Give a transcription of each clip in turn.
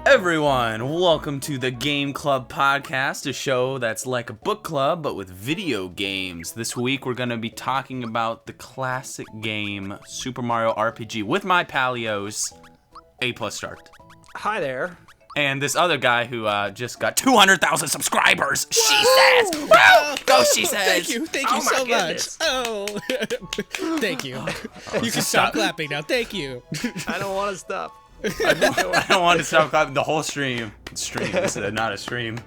Everyone, welcome to the Game Club Podcast, a show that's like a book club but with video games. This week we're going to be talking about the classic game Super Mario RPG with my palios, a+start. Hi there. And this other guy who just got 200,000 subscribers. She says, "Woo! Go, she says." Thank you so much. Oh, thank you. You can stop clapping now. Thank you. I don't want to stop. I don't want to stop clapping the whole stream. This is not a stream.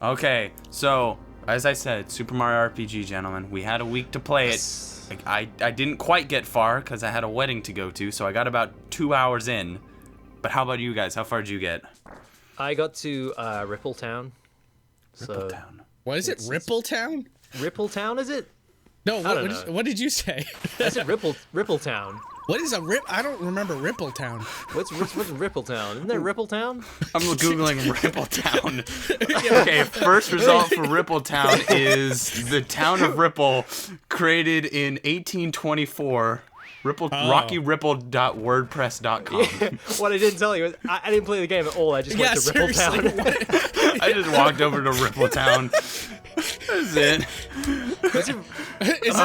Okay, so as I said, Super Mario RPG, gentlemen, we had a week to play it. I didn't quite get far because I had a wedding to go to, so I got about 2 hours in. But how about you guys? How far did you get? I got to Rippletown. Rippletown. What is it? Rippletown? Rippletown, is it? No, what did you say? I said Rippletown. What is a rip? I don't remember Rippletown. What's Rippletown? Isn't there Rippletown? I'm Googling Rippletown. Okay, first result for Rippletown is the town of Ripple, created in 1824. RockyRipple.wordpress.com. What I didn't tell you is I didn't play the game at all. I just went to Rippletown. I just walked over to Rippletown. That's it. Is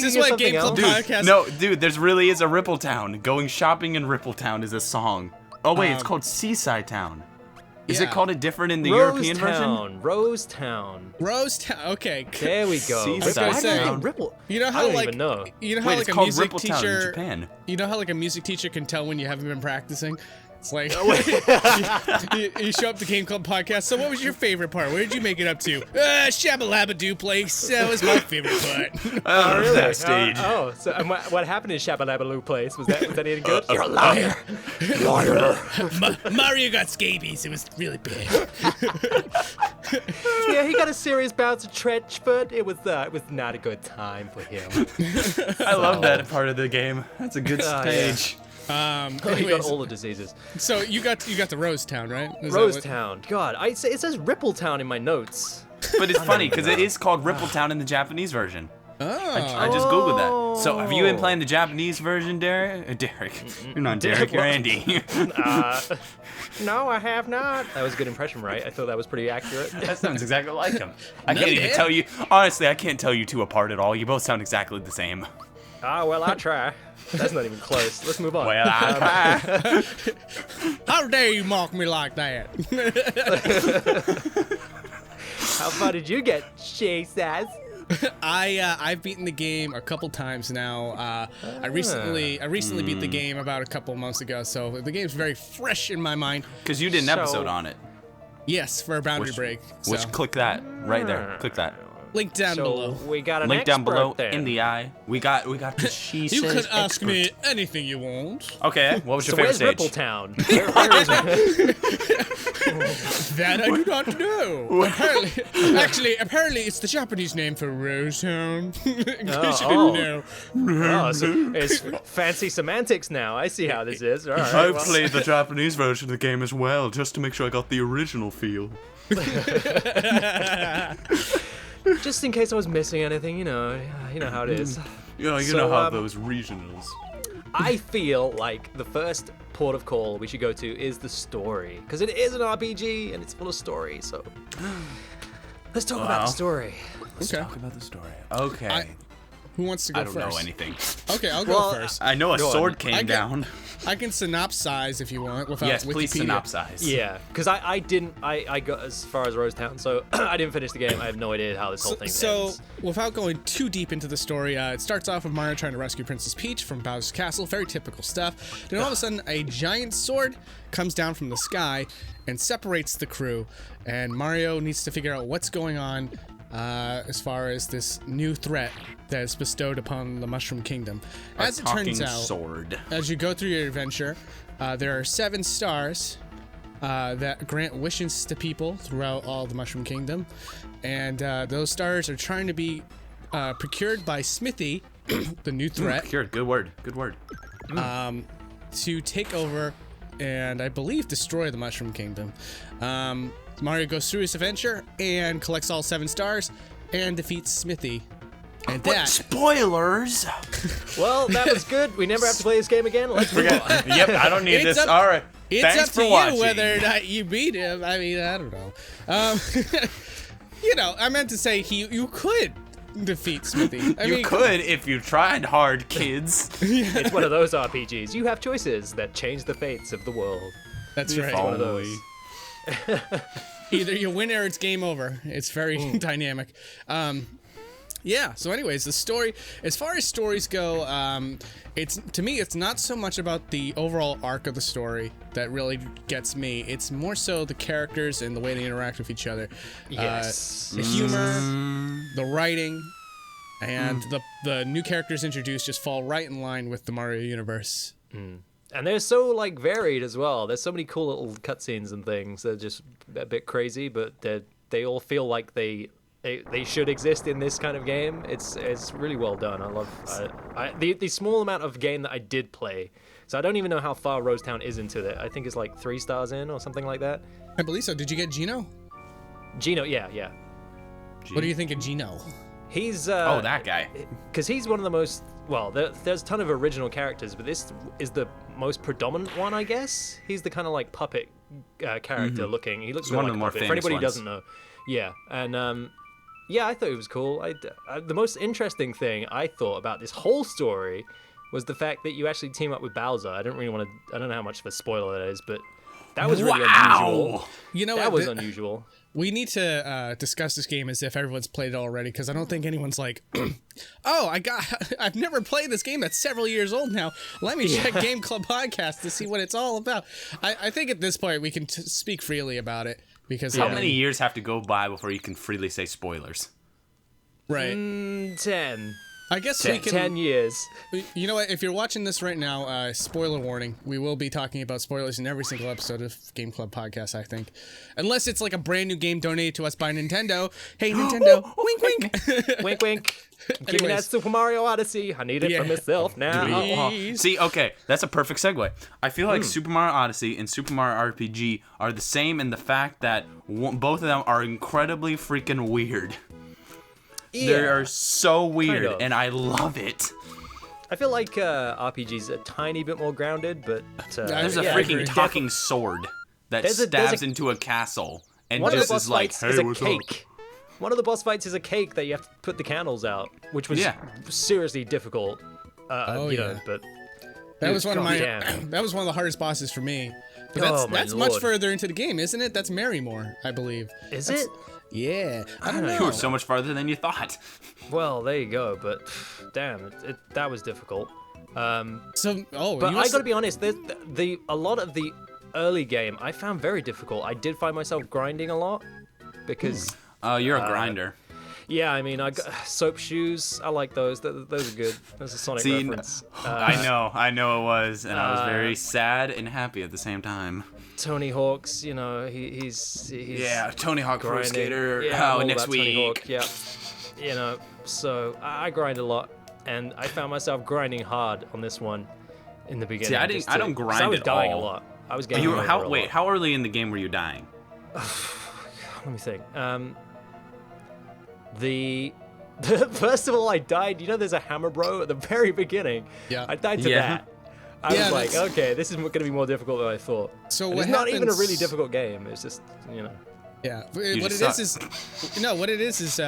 this what Game Club Podcast? No, dude, there really is a Rippletown. Going shopping in Rippletown is a song. Oh wait, it's called Seaside Town. Is it called it different in the European version? Rosetown. Okay. There we go. Seaside Ripple. You know how I don't like even know. You know how Wait, like it's a called music Rippletown teacher. in Japan. You know how like a music teacher can tell when you haven't been practicing. It's like you show up to Game Club Podcast. So what was your favorite part? Where did you make it up to? Shabba-labba-doo place. That was my favorite part. Oh, really? That stage. So what happened in Shabba-labba-doo place? Was that any good? You're a liar. Mario got scabies. It was really bad. Yeah, he got a serious bout of trench foot. It was not a good time for him. I love that part of the game. That's a good stage. He got all the diseases. So you got the Rosetown, right? Rosetown. God, it says Rippletown in my notes. But it's funny because it is called Rippletown in the Japanese version. Oh. I just googled that. So have you been playing the Japanese version, Derek? You're not Derek, you're Andy. No, I have not. That was a good impression, right? I thought that was pretty accurate. That sounds exactly like him. I can't even tell you. Honestly, I can't tell you two apart at all. You both sound exactly the same. Well, I'll try. That's not even close. Let's move on. Well, I try. How dare you mock me like that? How far did you get, she says? I've beaten the game a couple times now. I recently beat the game about a couple months ago, so the game's very fresh in my mind. Because you did an episode on it. Yes, for a boundary break. Which click that right there. Click that. Link down below. We got an link down below there. in the eye. We got the she You says can ask expert. me anything you want. Okay, what was your where's favorite stage? Rippletown? Where is it? That I do not know. Apparently, it's the Japanese name for Rosetown. In case you didn't know. Oh, so it's fancy semantics now. I see how this is. All right, I played the Japanese version of the game as well, just to make sure I got the original feel. Just in case I was missing anything, you know how it is. Yeah, you know how those regionals. I feel like the first port of call we should go to is the story, because it is an RPG and it's full of story. So let's talk about the story. Let's talk about the story. Okay. Who wants to go first? I don't know anything. Okay, I'll go first. I know a sword came down. I can synopsize if you want. Yes, please Wikipedia. synopsize. Yeah, because I got as far as Rosetown, so I didn't finish the game. I have no idea how this whole thing ends. So, without going too deep into the story, it starts off with Mario trying to rescue Princess Peach from Bowser's castle. Very typical stuff. Then all of a sudden, a giant sword comes down from the sky and separates the crew. And Mario needs to figure out what's going on as far as this new threat that is bestowed upon the Mushroom Kingdom. As it turns out, sword. as you go through your adventure, there are 7 stars that grant wishes to people throughout all the Mushroom Kingdom, and those stars are trying to be procured by Smithy, the new threat. Procured, good word. To take over and I believe destroy the Mushroom Kingdom. Mario goes through his adventure and collects all 7 stars and defeats Smithy. And that. Spoilers! Well, that was good. We never have to play this game again. Let's forget. Yep, I don't need this. All right. It's Thanks up for to watching. you whether or not you beat him. I mean, I don't know. I meant to say you could defeat Smithy. You could if you tried hard, kids. It's one of those RPGs. You have choices that change the fates of the world. That's right. One of those. Either you win or it's game over. It's very dynamic. Yeah, so anyways, the story, as far as stories go, to me, it's not so much about the overall arc of the story that really gets me. It's more so the characters and the way they interact with each other. Yes. The humor, the writing, and the new characters introduced just fall right in line with the Mario universe. And they're so varied as well. There's so many cool little cutscenes and things. They're just a bit crazy, but they all feel like they should exist in this kind of game. It's really well done. I love the small amount of game that I did play. So I don't even know how far Rosetown is into it. I think it's 3 stars in or something like that. I believe so. Did you get Gino? Gino, yeah. What do you think of Gino? He's that guy. Because he's one of the most there's a ton of original characters, but this is the most predominant one, I guess. He's the kind of puppet character looking. He looks one like of the a more puppet. famous For anybody who ones. doesn't know, yeah, and yeah, I thought it was cool. The most interesting thing I thought about this whole story was the fact that you actually team up with Bowser. I don't know how much of a spoiler that is, but that was really unusual. You know That what? was unusual. We need to discuss this game as if everyone's played it already, because I don't think anyone's like, oh, I've never played this game that's several years old now. Let me check Game Club Podcast to see what it's all about. I think at this point we can speak freely about it, because How many years have to go by before you can freely say spoilers? Right. 10. I guess we can. 10 years. You know what? If you're watching this right now, spoiler warning. We will be talking about spoilers in every single episode of Game Club Podcast, I think. Unless it's a brand new game donated to us by Nintendo. Hey, Nintendo. Wink, wink. Wink, wink. Give me that Anyways. Super Mario Odyssey. I need it for myself now. Please. See, okay, that's a perfect segue. I feel like Super Mario Odyssey and Super Mario RPG are the same in the fact that both of them are incredibly freaking weird. They are so weird, Kind of. and I love it. I feel like RPGs are a tiny bit more grounded, but There's a Yeah, I freaking agree. talking sword that There's a- stabs into a castle and one of the just boss is like, fights hey, is a what's cake. One of the boss fights is a cake that you have to put the candles out, which was Yeah. seriously difficult. Oh, you know, yeah. but That was one of my. Goddamn. That was one of the hardest bosses for me. But Oh, my that's much lord. further into the game, isn't it? That's Marymore, I believe. is it? Yeah. I don't You know. were so much farther than you thought. Well, there you go. But damn, that was difficult. But But I gotta be honest, a lot of the early game I found very difficult. I did find myself grinding a lot because. You're a grinder. Yeah, I mean, I got soap shoes. I like those. Those are good. That's a Sonic See, reference. I know it was, and I was very sad and happy at the same time. Tony Hawk's, he's Yeah, Tony Hawk Pro grinding. Skater. Yeah, I'm all next about Tony week. Hawk, yeah. So I grind a lot, and I found myself grinding hard on this one in the beginning. See, I don't 'cause grind I was at dying all. a lot. I was getting You over how a wait? lot. How early in the game were you dying? Let me think. First of all, I died. There's a hammer bro at the very beginning. Yeah. I died to Yeah. that. I Yeah, was like, that's- okay, this is going to be more difficult than I thought. So And what it's not even a happens- really difficult game. It's just, Yeah. You What just it is what it is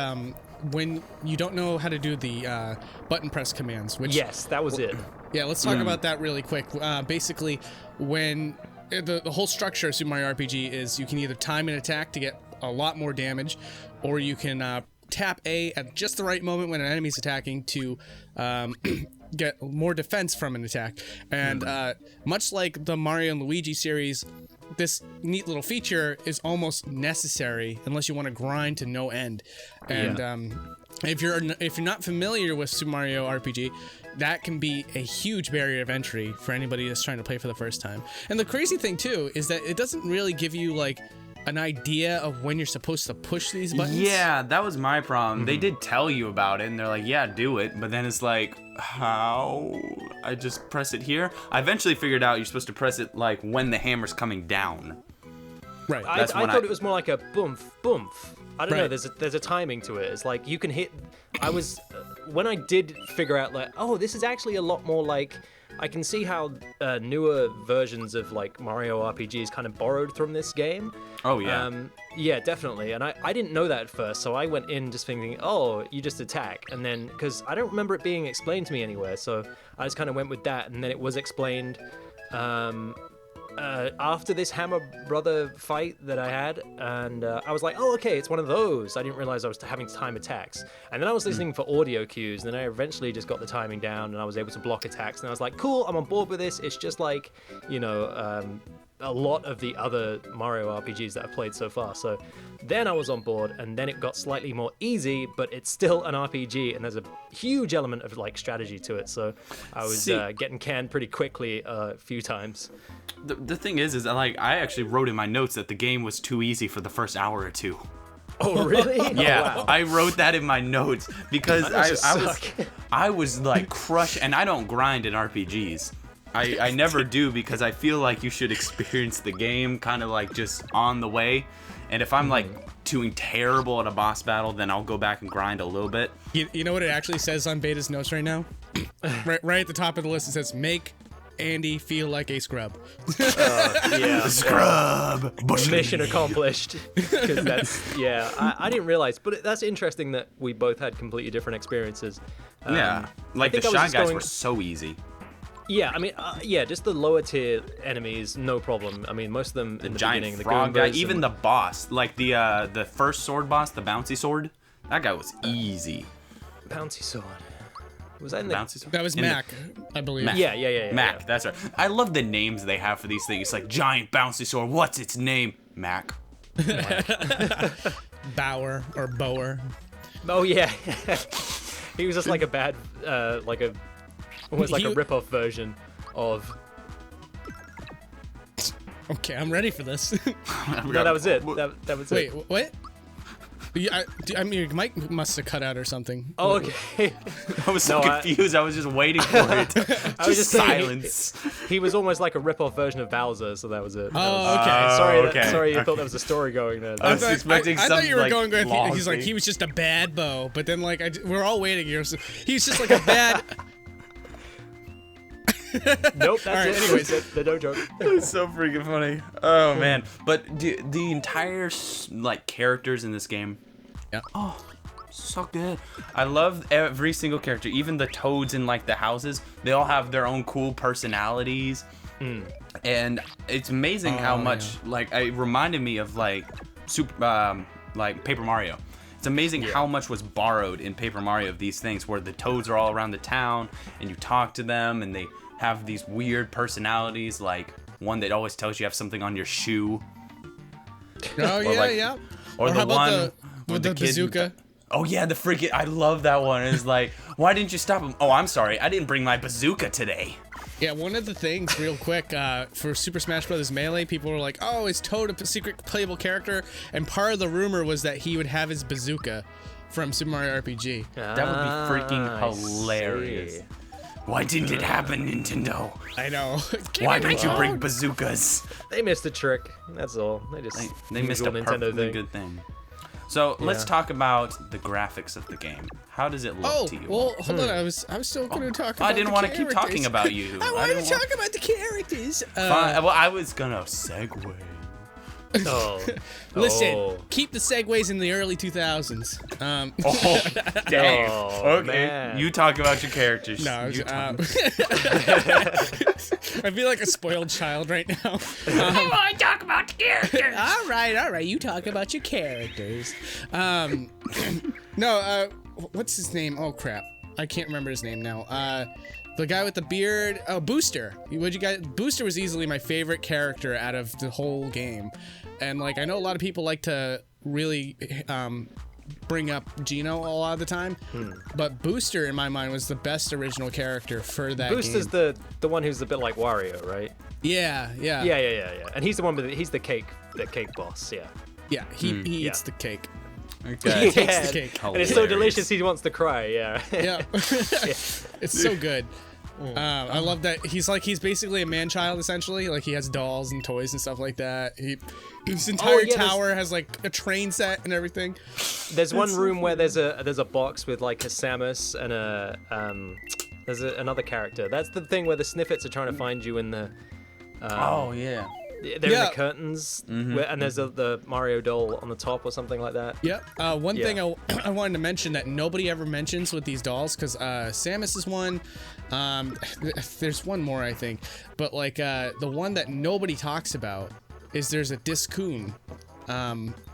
when you don't know how to do the button press commands. Which yes, that was it. Yeah, let's talk about that really quick. Basically, when the whole structure of Super Mario RPG is you can either time an attack to get a lot more damage, or you can tap A at just the right moment when an enemy's attacking to get more defense from an attack. And much like the Mario and Luigi series, this neat little feature is almost necessary unless you want to grind to no end. And if you're not familiar with Super Mario RPG, that can be a huge barrier of entry for anybody that's trying to play for the first time. And the crazy thing too is that it doesn't really give you an idea of when you're supposed to push these buttons. Yeah, that was my problem. They did tell you about it, and they're like, yeah, do it. But then it's like, how? I just press it here? I eventually figured out you're supposed to press it when the hammer's coming down. Right. I That's when thought I- it was more like a boomf, boomf. I don't know. Right. There's a timing to it. It's like you can hit. I was when I did figure out like, oh, this is actually a lot more like, I can see how newer versions of like Mario RPGs kind of borrowed from this game. Oh yeah. Yeah, definitely. And I didn't know that at first, so I went in just thinking, oh, you just attack. And then, because I don't remember it being explained to me anywhere, so I just kind of went with that. And then it was explained after this Hammer Brother fight that I had, and I was like, oh, okay, it's one of those. I didn't realize I was having to time attacks. And then I was listening for audio cues, and then I eventually just got the timing down, and I was able to block attacks, and I was like, cool, I'm on board with this. It's just like, a lot of the other Mario RPGs that I've played so far. So then I was on board, and then it got slightly more easy, but it's still an RPG, and there's a huge element of like strategy to it. So I was getting canned pretty quickly a few times. The thing is like I actually wrote in my notes that the game was too easy for the first hour or two. Oh really? Yeah, Oh, wow. I wrote that in my notes because I was like crushed, and I don't grind in RPGs. I never do because I feel like you should experience the game kind of like just on the way. And if I'm like doing terrible at a boss battle, then I'll go back and grind a little bit. You know what it actually says on Beta's notes right now? right at the top of the list, it says, make Andy feel like a scrub. Yeah. Scrub! Mission accomplished. Because that's, I didn't realize, but that's interesting that we both had completely different experiences. Yeah, like the think I was Shy just Guys going- were so easy. Yeah, I mean, just the lower tier enemies, no problem. I mean, most of them in the Giant beginning, the frog guy, Goombas even and- the boss, like the first sword boss, the bouncy sword, that guy was easy. Bouncy sword. Was that in the... Bouncy sword? That was In the- Mac, I believe. Mac. Yeah. Mac, that's right. I love the names they have for these things. It's like giant bouncy sword. What's its name? Mac. Bower or Bower. Oh, yeah. He was just like a bad, almost like a He- rip-off version of... Okay, I'm ready for this. No, that was it. That was Wait, it. what? I mean, your mic must have cut out or something. Oh, okay. I was so No, I- confused. I was just waiting for it. I was just saying, silence. he was almost like a rip-off version of Bowser, so that was it. Oh, okay. Sorry, you thought there was a story going there. I was expecting I thought something you were like going with. long He's like thing. he was just a bad bow, but then like we're all waiting here. So he's just like a bad. Nope, that's All right, it. anyways. The no joke. It's so freaking funny. Oh man! But the entire like characters in this game, Yeah. so good. I love every single character, even the toads in like the houses. They all have their own cool personalities, and it's amazing how much like it reminded me of like like Paper Mario. It's amazing how much was borrowed in Paper Mario of these things, where the toads are all around the town, and you talk to them, and they have these weird personalities, like one that always tells you have something on your shoe. Oh yeah, like- yeah. Or how the about one with the the kid- bazooka. Oh yeah, the freaking, I love that one. It's like, why didn't you stop him? Oh, I'm sorry, I didn't bring my bazooka today. Yeah, one of the things, real quick, for Super Smash Bros. Melee, people were like, "Oh, is Toad a secret playable character?" And part of the rumor was that he would have his bazooka from Super Mario RPG. That would be freaking hilarious. See. Why didn't it happen, Nintendo? I know. Why don't you bring bazookas? They missed a trick. That's all. They just They missed a usual Nintendo perfectly thing. good thing. So let's Yeah. talk about the graphics of the game. How does it look Oh, to you? well, hold on. I was still going to talk about I didn't the want to keep characters. talking about you. I wanted didn't to want- talk about the characters. Fine. Well, I was gonna segue. Oh. Listen, Oh. keep the segues in the early 2000s. Oh, dang. Oh, Okay, man. you talk about your characters. No, You talk- I feel like a spoiled child right now. I want to talk about the characters. all right. You talk about your characters. No, what's his name? Oh crap, I can't remember his name now. The guy with the beard. Oh, Booster. Booster was easily my favorite character out of the whole game, and like I know a lot of people like to really bring up Geno a lot of the time, but Booster in my mind was the best original character for that Booster's game. the one who's a bit like Wario, right? Yeah. Yeah. And he's the one he's the cake boss. Yeah. Yeah, he eats yeah. the cake. Okay. takes the cake. And it's so Hilarious. delicious he wants to cry. Yeah. Yeah. It's so good. I love that he's basically a man-child essentially. Like he has dolls and toys and stuff like that. His entire tower has like a train set and everything. There's one room where there's a box with like a Samus and another character. That's the thing where the Sniffets are trying to find you in the. Oh yeah. They're in the curtains, and there's the Mario doll on the top or something like that. Yep. One thing I wanted to mention that nobody ever mentions with these dolls, because Samus is one. There's one more, I think. But like the one that nobody talks about is there's a Discoon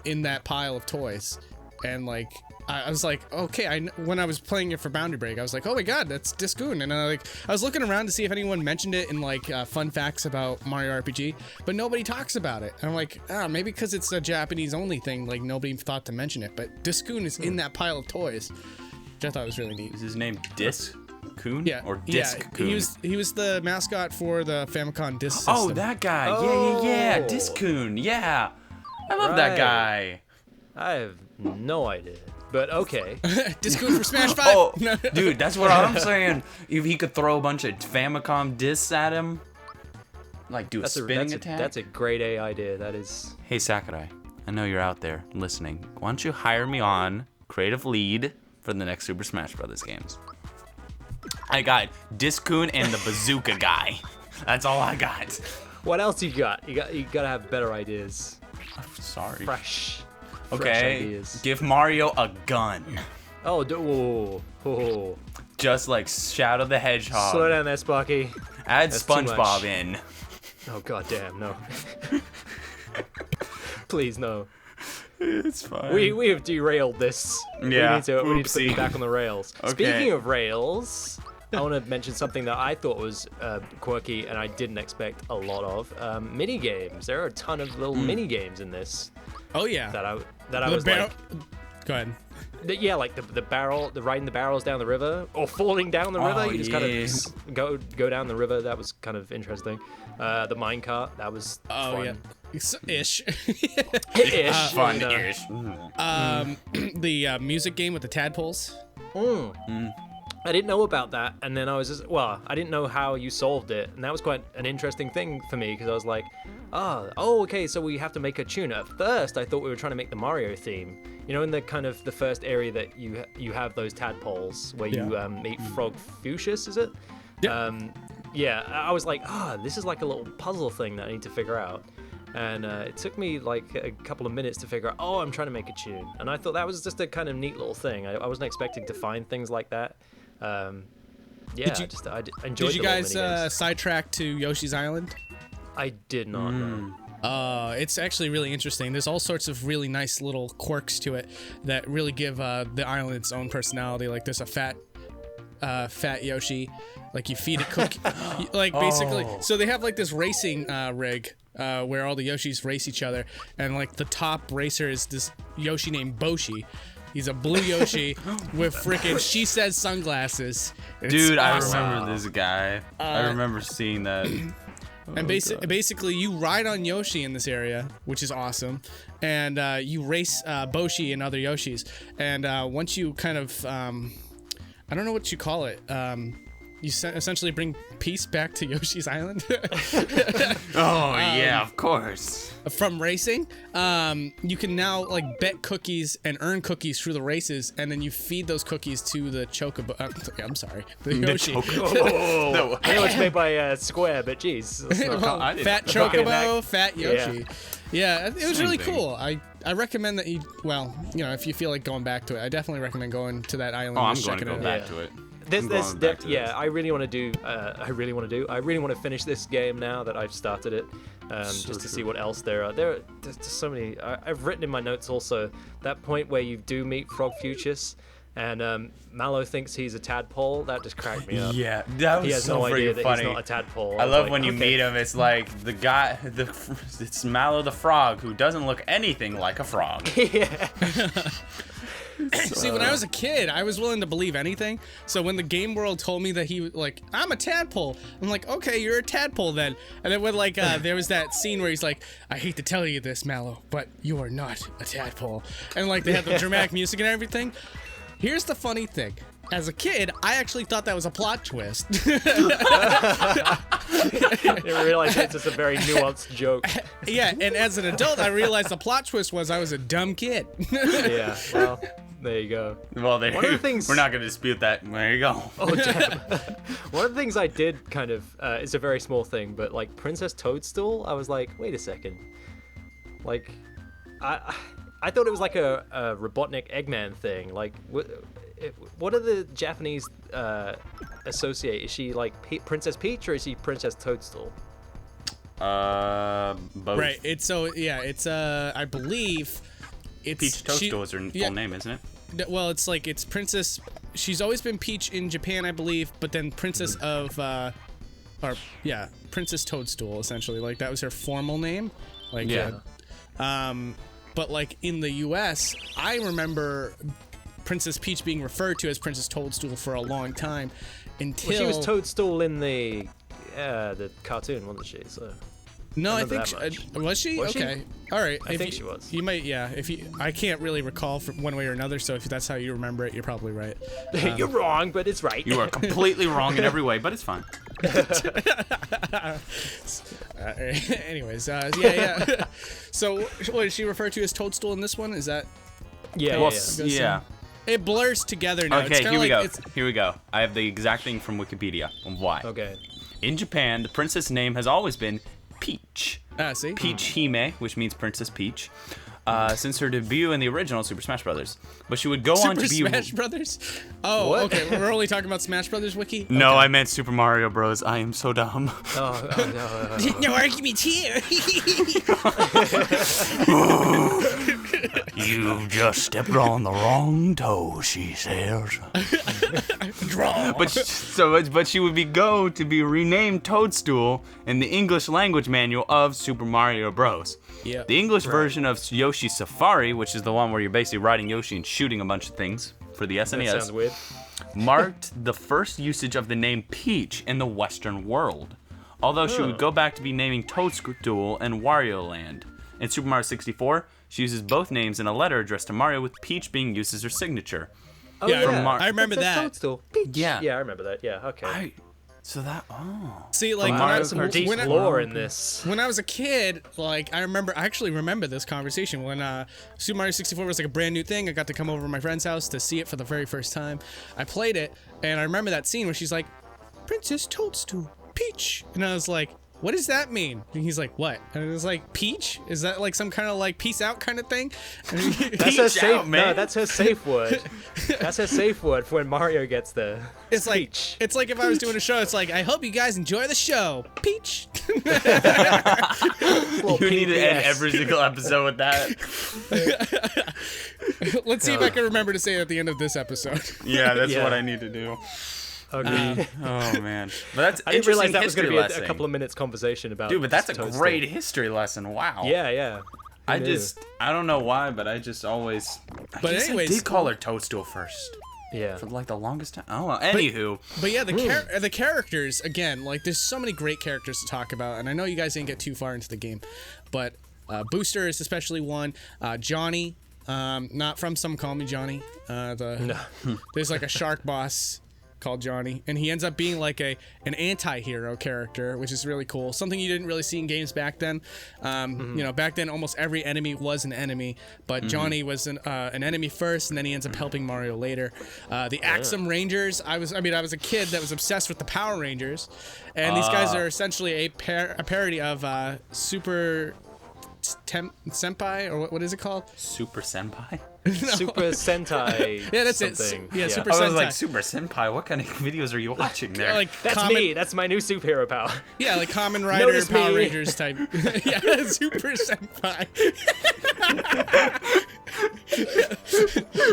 in that pile of toys. And like I was like, okay, when I was playing it for Boundary Break, I was like, oh my god, that's Discoon. And I was looking around to see if anyone mentioned it in like fun facts about Mario RPG, but nobody talks about it. And I'm like, maybe because it's a Japanese only thing, like nobody thought to mention it. But Discoon is in that pile of toys, which I thought was really neat. Is his name Discoon? Yeah. Or Discoon? Yeah, he was the mascot for the Famicom Disc system. Oh, that guy. Yeah. Discoon. Yeah. I love that guy. I have no idea. But okay. Discoon for Smash 5. Oh, dude, that's what I'm saying. If he could throw a bunch of Famicom discs at him, like do a spinning attack. That's a great A idea. That is. Hey Sakurai, I know you're out there listening. Why don't you hire me on creative lead for the next Super Smash Brothers games? I got Discoon and the Bazooka guy. That's all I got. What else you got? You gotta have better ideas. Sorry. Fresh Okay, ideas. give Mario a gun. Oh. Just like Shadow the Hedgehog. Slow down there, Sparky. Add That's too SpongeBob much. in. Oh goddamn, no. Please no. It's fine. We have derailed this. Yeah. We need to put Oopsie. it back on the rails. Okay. Speaking of rails, I want to mention something that I thought was quirky and I didn't expect a lot of. Mini games. There are a ton of little mini games in this. Oh yeah. That I was like. Go ahead. Yeah, like the barrel, riding the barrels down the river, or falling down the river. You just kind of go down the river. That was kind of interesting. The minecart, that was fun. Ish. Ish. Fun-ish. The music game with the tadpoles. I didn't know about that, and then I was I didn't know how you solved it, and that was quite an interesting thing for me because I was like, okay, so we have to make a tune. At first, I thought we were trying to make the Mario theme. You know, in the kind of the first area that you have those tadpoles where you meet Frog Fuchsius, is it? Yeah. I was like, this is like a little puzzle thing that I need to figure out. And it took me like a couple of minutes to figure out, I'm trying to make a tune. And I thought that was just a kind of neat little thing. I wasn't expecting to find things like that. I enjoyed. Did you guys minigames. sidetrack to Yoshi's Island? I did not know. It's actually really interesting. There's all sorts of really nice little quirks to it that really give the island its own personality. Like there's a fat Yoshi. Like you feed it cookie. Basically. So they have like this racing rig where all the Yoshis race each other, and like the top racer is this Yoshi named Boshi. He's a blue Yoshi with frickin' she says sunglasses. Dude, awesome. I remember this guy. I remember seeing that. And basically, you ride on Yoshi in this area, which is awesome, and you race Boshi and other Yoshis. And once you kind of, I don't know what you call it, you essentially bring peace back to Yoshi's Island. Yeah, of course. From racing, you can now like bet cookies and earn cookies through the races, and then you feed those cookies to the Chocobo. I'm sorry, the Yoshi. No. I know it's made by Square, but geez, Fat Chocobo, Fat Yoshi. Yeah, it was Same really thing. cool. I recommend that if you feel like going back to it, I definitely recommend going to that island. I'm and going to checking go it out. back to it. I really want to finish this game now that I've started it, just to see what else there are. There's so many. I've written in my notes also that point where you do meet Frog Fuchsius, and Mallow thinks he's a tadpole. That just cracked me up. Yeah, that was He has so no idea freaking that funny. he's not a tadpole. I love when you meet him. It's like the guy, it's Mallow the frog who doesn't look anything like a frog. Yeah. See, when I was a kid, I was willing to believe anything. So when the game world told me that I'm a tadpole, I'm like, okay, you're a tadpole then. And then when there was that scene where he's like, I hate to tell you this, Mallow, but you are not a tadpole. And like they had the dramatic music and everything. Here's the funny thing. as a kid, I actually thought that was a plot twist. I didn't realize it's just a very nuanced joke. Yeah, and as an adult, I realized the plot twist was I was a dumb kid. Yeah, well, there you go. Well, One of the things- we're not going to dispute that. There you go. Oh, damn. One of the things I did kind of, it's a very small thing, but like Princess Toadstool, I was like, wait a second. Like, I thought it was like a Robotnik Eggman thing. Like, what are the Japanese associate? Is she like Princess Peach or is she Princess Toadstool? Both. Right. It's I believe it's Peach Toadstool is her full name, isn't it? Well, it's Princess. She's always been Peach in Japan, I believe, but then Princess of, Princess Toadstool, essentially. Like that was her formal name. Like, Yeah. But like in the U.S., I remember Princess Peach being referred to as Princess Toadstool for a long time, until Well, she was Toadstool in the cartoon, wasn't she? So. No, I remember think that she, much. was she? Was she? Okay, all right. I think she was. You might, yeah. I can't really recall from one way or another. So if that's how you remember it, you're probably right. You're wrong, but it's right. You are completely wrong in every way, but it's fine. Anyways, yeah. So, what is she referred to as Toadstool in this one? Is that? Yeah, Well, yeah. yeah. It blurs together now. Okay, It's here we go. It's, Here we go. I have the exact thing from Wikipedia on why. Okay. In Japan, the princess name has always been Peach. see. Peach Hime, which means Princess Peach, since her debut in the original Super Smash Bros. But she would go on to be... Smash Brothers? Oh, What? okay. We're only talking about Smash Brothers Wiki? No, Okay. I meant Super Mario Bros. I am so dumb. Oh, no. No arguments here. You've just stepped on the wrong toe, she says. Draw. But she would go to be renamed Toadstool in the English language manual of Super Mario Bros. Yeah. The English version of Yoshi's Safari, which is the one where you're basically riding Yoshi and shooting a bunch of things for the That SNES, sounds weird. marked the first usage of the name Peach in the Western world. Although she would go back to be naming Toadstool and Wario Land. In Super Mario 64, she uses both names in a letter addressed to Mario, with Peach being used as her signature. Oh, Yeah, From Mar- I remember Princess that. Toadstool. Peach. Yeah. Yeah, I remember that. Yeah, okay. See, like, From when I Mario was, Kart Deep when I- lore in this. when I was a kid, like I actually remember this conversation when Super Mario 64 was like a brand new thing. I got to come over to my friend's house to see it for the very first time. I played it, and I remember that scene where she's like, "Princess Toadstool, Peach," and I was like, "What does that mean?" And he's like, "What?" And it was like, "Peach? Is that like some kind of like peace out kind of thing?" And That's her Peach safe. out, man. No, that's her safe word. That's her safe word for when Mario gets there. it's like Peach. it's like if I was doing a show. It's like, I hope you guys enjoy the show, Peach. You need to end PPS. every single episode with that. Let's see if I can remember to say it at the end of this episode. Yeah, that's Yeah. what I need to do. Okay. Oh man, but that's I didn't realize that was going going to to be a couple of minutes conversation about. Dude, but that's a Toadstool. great history lesson. Wow. Yeah, yeah. I knew? don't know why, but I just always. But I anyways- did call her Toadstool first Yeah. for like the longest time. Oh, well, anywho. But yeah, the characters, again, like there's so many great characters to talk about, and I know you guys didn't get too far into the game, but Booster is especially one. Johnny, not from Some Call Me Johnny. There's like a shark boss called Johnny, and he ends up being like an anti-hero character, which is really cool. Something you didn't really see in games back then. You know, back then almost every enemy was an enemy, but Johnny was an enemy first, and then he ends up helping Mario later. The Axum Rangers, I was a kid that was obsessed with the Power Rangers, and these guys are essentially a parody of Super Senpai, or what is it called? Super Senpai? Super Sentai. Yeah, that's something. it. Yeah, Super I was Sentai. like, Super Senpai? What kind of videos are you watching there? Like That's Kamen- me. That's my new superhero power. Yeah, like Kamen Rider, Notice Power me. Rangers type. Yeah, Super Senpai.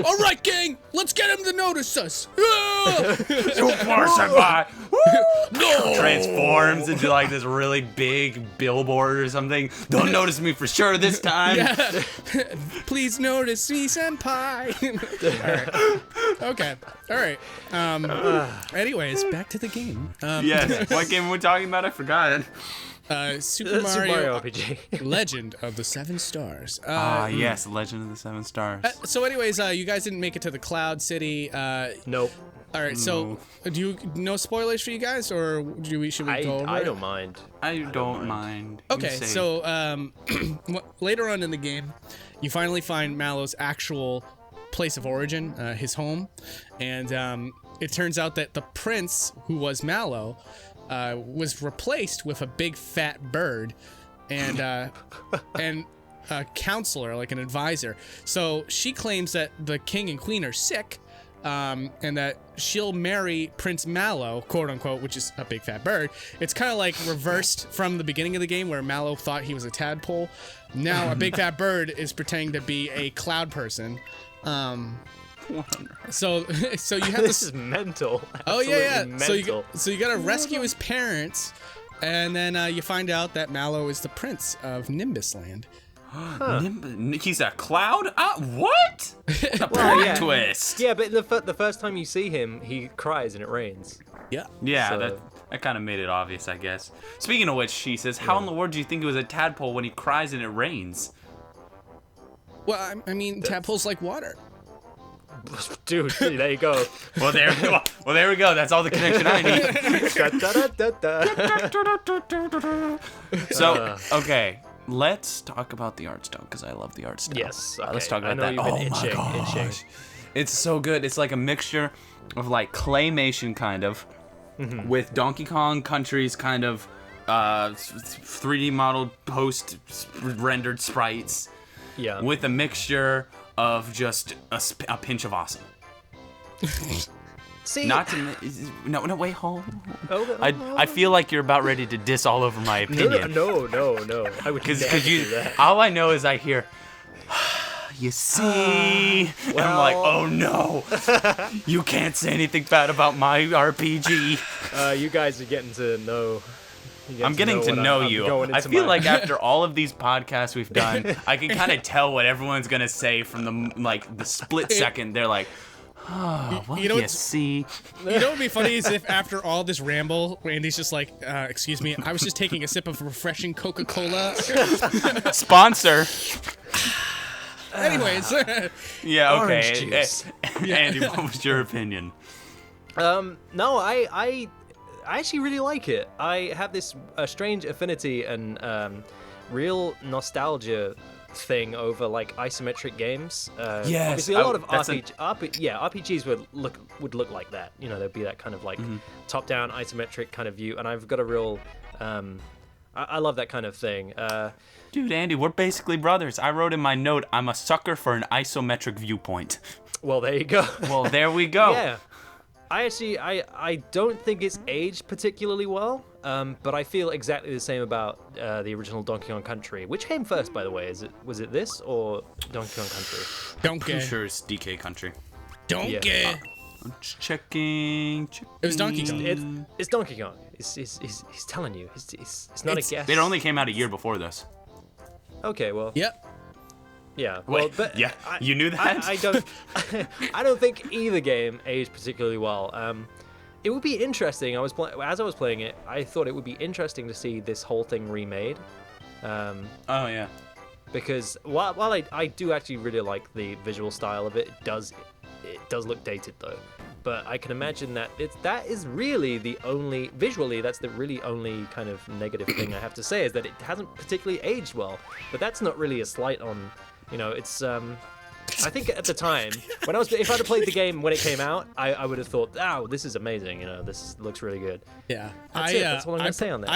All right, gang, let's get him to notice us. Ah! Super Senpai! No! Transforms into like this really big billboard or something. Don't notice me for sure this time. Yeah. Please notice me, Senpai. All right. Okay. All right. Anyways, back to the game. Yes. What game were we talking about? I forgot. Super Super Mario Mario RPG. Legend of the Seven Stars. Yes, Legend of the Seven Stars. So anyways, you guys didn't make it to the Cloud City. Nope. All right, so do you no spoilers for you guys, or should we go over I it? don't mind. I don't mind. You Okay, say. so later on in the game, you finally find Mallow's actual place of origin, his home, and it turns out that the prince who was Mallow was replaced with a big fat bird, and a counselor, like an advisor. So she claims that the king and queen are sick. And that she'll marry Prince Mallow, quote unquote, which is a big fat bird. It's kind of like reversed from the beginning of the game where Mallow thought he was a tadpole. Now a big fat bird is pretending to be a cloud person. So you have This is mental. Oh yeah. Mental. So you gotta rescue his parents, and then you find out that Mallow is the prince of Nimbus Land. He's a cloud? What? A plot twist. Yeah, but the first time you see him, he cries and it rains. Yeah. Yeah, So- that kind of made it obvious, I guess. Speaking of which, she says, how in the world do you think it was a tadpole when he cries and it rains? Well, I mean, tadpoles like water. Dude, there you go. Well, there we go. That's all the connection I need. So, okay. Let's talk about the art style, because I love the art style. Yes, Let's okay. talk about I know that. you've been Oh my itching. gosh. It's so good. It's like a mixture of like claymation kind of with Donkey Kong Country's kind of 3D modeled post rendered sprites Yeah. with a mixture of just a pinch of awesome. See, Not to no wait, hold. Oh, I feel like you're about ready to diss all over my opinion. no. I would never Because do that. all I know is I hear, you see, and I'm like, oh no, you can't say anything bad about my RPG. You guys are getting to know. I'm getting to know you. I feel like after all of these podcasts we've done, I can kind of tell what everyone's gonna say from the split second. They're like, oh, well, You know you what's- see. You know what would be funny is if after all this ramble, Randy's just like, excuse me, I was just taking a sip of refreshing Coca-Cola. Sponsor. Anyways, Yeah, Orange okay. juice. Andy, what was your opinion? No, I actually really like it. I have this strange affinity and real nostalgia thing over like isometric games. Yes, obviously a lot of that's RPGs would look like that. You know, there'd be that kind of like top-down isometric kind of view, and I've got a real I love that kind of thing. Dude, Andy, we're basically brothers. I wrote in my note, I'm a sucker for an isometric viewpoint. Well, there you go. Well, there we go. Yeah. I don't think it's aged particularly well, but I feel exactly the same about the original Donkey Kong Country. Which came first, by the way? Was it this or Donkey Kong Country? don't I'm get, sure it's DK Country. don't Yeah. get. I'm just checking. It was Donkey Kong. It's Donkey Kong. He's telling you. It's not a guess. It only came out a year before this. Okay, well. Yep. Yeah. Well, Wait, but yeah, you knew that? I don't. I don't think either game aged particularly well. It would be interesting. As I was playing it, I thought it would be interesting to see this whole thing remade. Oh, yeah. Because while I do actually really like the visual style of it, it does look dated though. But I can imagine that that is really the only visually that's the really only kind of negative thing I have to say is that it hasn't particularly aged well. But that's not really a slight on, it's I think at the time if I'd have played the game when it came out, I would have thought, oh, this is amazing. This looks really good. Yeah. That's all I'm gonna say on that.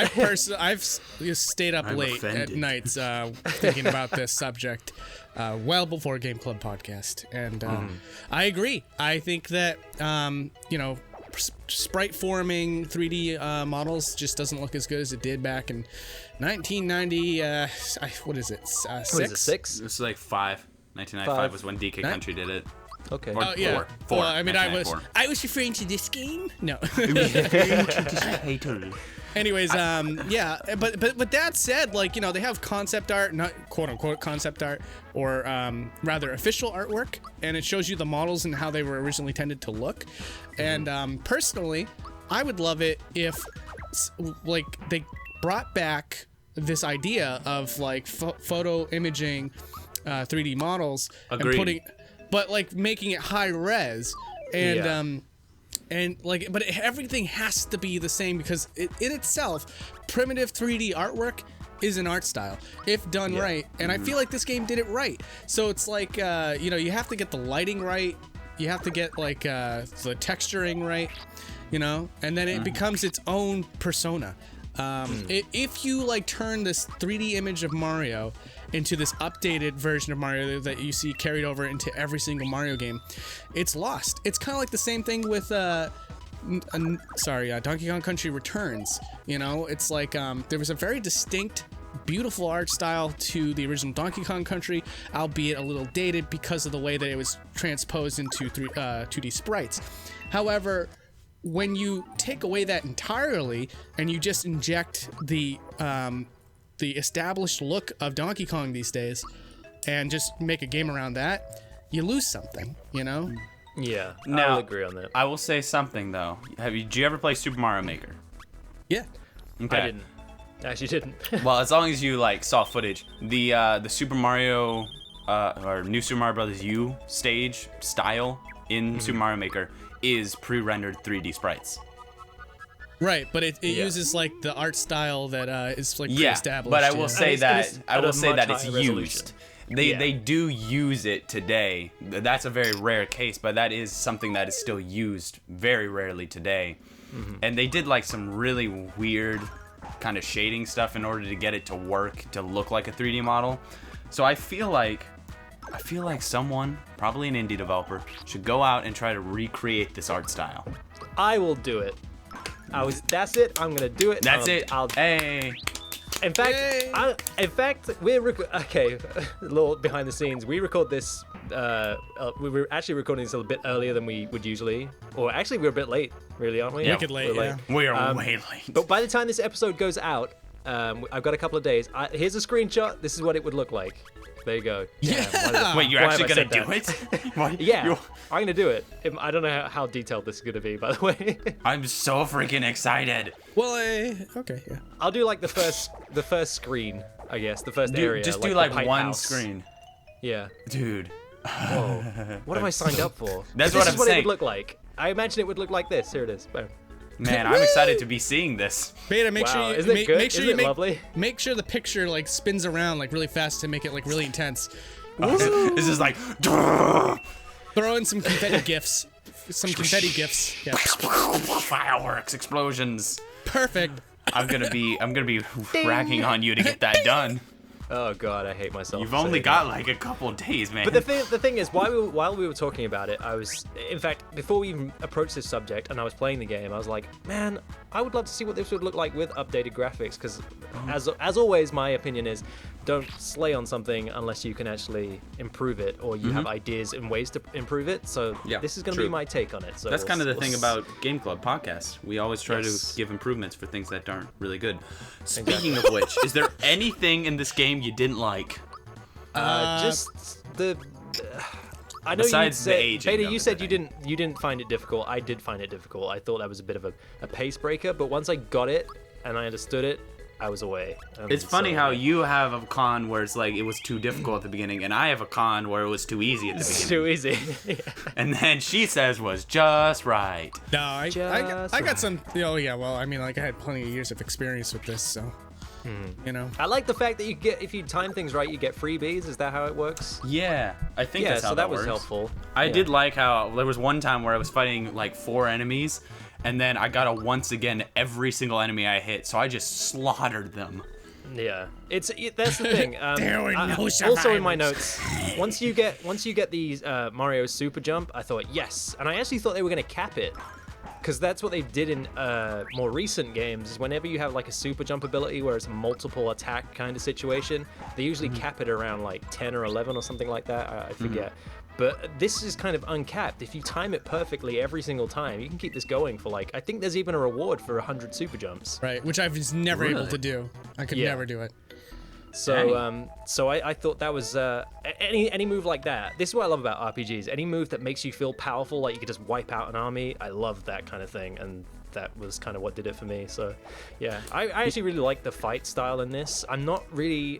I've stayed up I'm late offended. at nights thinking about this subject well before Game Club podcast, and I agree. I think that sprite forming 3D models just doesn't look as good as it did back in 1990. What is it? Six? What is it, 6? This is like 1995 was when DK Country did it. Okay. Or Oh yeah. Four. Well, I mean, I was 1994. referring to this game. No. Anyways, yeah, but with that said, they have concept art, not quote unquote concept art, or rather official artwork, and it shows you the models and how they were originally intended to look. And personally, I would love it if they brought back this idea of photo imaging 3D models Agreed. and making it high res and Yeah. And like, but everything has to be the same because in itself, primitive 3D artwork is an art style if done right. And I feel like this game did it right. So it's like, you have to get the lighting right. You have to get like the texturing right, and then it becomes its own persona. If you like turn this 3D image of Mario into this updated version of Mario that you see carried over into every single Mario game, it's lost. It's kind of like the same thing with Donkey Kong Country Returns. It's like there was a very distinct, beautiful art style to the original Donkey Kong Country, albeit a little dated because of the way that it was transposed into 2D sprites. However, when you take away that entirely and you just inject the established look of Donkey Kong these days and just make a game around that, you lose something, Yeah, Now, I'll agree on that. I will say something though. Did you ever play Super Mario Maker? Yeah. Okay. I didn't. Actually didn't. Well, as long as you like saw footage, the Super Mario or New Super Mario Bros. U stage style in Super Mario Maker is pre-rendered 3D sprites. Right, but it uses like the art style that is like pre-established. But I will say that it's it's higher used. resolution. They do use it today. That's a very rare case, but that is something that is still used very rarely today. And they did like some really weird kind of shading stuff in order to get it to work to look like a 3D model. So I feel like someone, probably an indie developer, should go out and try to recreate this art style. I will do it. That's it. I'm gonna do it. That's it. In fact, Yay. we're okay. A little behind the scenes. We record this. We were actually recording this a little bit earlier than we would usually, or actually we're a bit late, really, aren't we? Yeah. Wicked late, We're yeah. We are way late. But by the time this episode goes out, I've got a couple of days. Here's a screenshot. This is what it would look like. There you go. Yeah. Wait, you're Why have actually I gonna said do it? What? Yeah, I'm gonna do it. I don't know how detailed this is gonna be, by the way. I'm so freaking excited. Well, okay, yeah. I'll do like the first screen, I guess, the first area. Just like do the like pipe one house. screen. Yeah. Dude. Whoa. What have I signed up for? That's This what is I'm what saying. it would look like. I imagine it would look like this. Here it is. Boom. Man, I'm excited to be seeing this. Beta, make Wow, sure you isn't it good? make sure Isn't you it make lovely? make sure the picture like spins around like really fast to make it like really intense. This is like Throw in some confetti gifs. Some confetti gifs. Yeah. fireworks, explosions. Perfect. I'm gonna be ragging on you to get that done. Oh god, I hate myself. You've for only saying got that. like a couple days, man. But the thing is, while we were talking about it, I was, in fact, before we even approached this subject and I was playing the game, I was like, man, I would love to see what this would look like with updated graphics, because as always, my opinion is, don't slay on something unless you can actually improve it or you have ideas and ways to improve it. So Yeah, this is going to true. be my take on it. So That's kind of the we'll thing s- about Game Club podcasts. We always try Yes. to give improvements for things that aren't really good. Speaking of which, is there anything in this game you didn't like? just the. I know Besides you the said, aging Beta, of you it, said I you didn't find it difficult. I did find it difficult. I thought that was a bit of a pace breaker, but once I got it and I understood it, I was away. And It's funny so, how you have a con where it's like it was too difficult at the beginning, and I have a con where it was too easy at the It's beginning. too easy. Yeah. And then she says was just right. No, I Just got right. some. Oh yeah, well, I mean, like I had plenty of years of experience with this, so I like the fact that you get, if you time things right, you get freebies. Is that how it works? Yeah, I think Yeah, that's how so that that was works. helpful. I Yeah. did like how there was one time where I was fighting like 4 enemies, and then I got a once again every single enemy I hit, so I just slaughtered them. Yeah, that's the thing. There were no also in my survivors. notes, once you get these Mario Super Jump, I thought yes, and I actually thought they were gonna cap it, because that's what they did in more recent games. Is whenever you have like a Super Jump ability where it's a multiple attack kind of situation, they usually cap it around like 10 or 11 or something like that. I forget. But this is kind of uncapped. If you time it perfectly every single time, you can keep this going for like, I think there's even a reward for 100 Super Jumps. right, which I was never able Really? to do. I could Yeah. never do it. So, I thought that was any move like that. This is what I love about RPGs. Any move that makes you feel powerful, like you could just wipe out an army. I love that kind of thing, and that was kind of what did it for me. So, yeah, I actually really like the fight style in this. I'm not really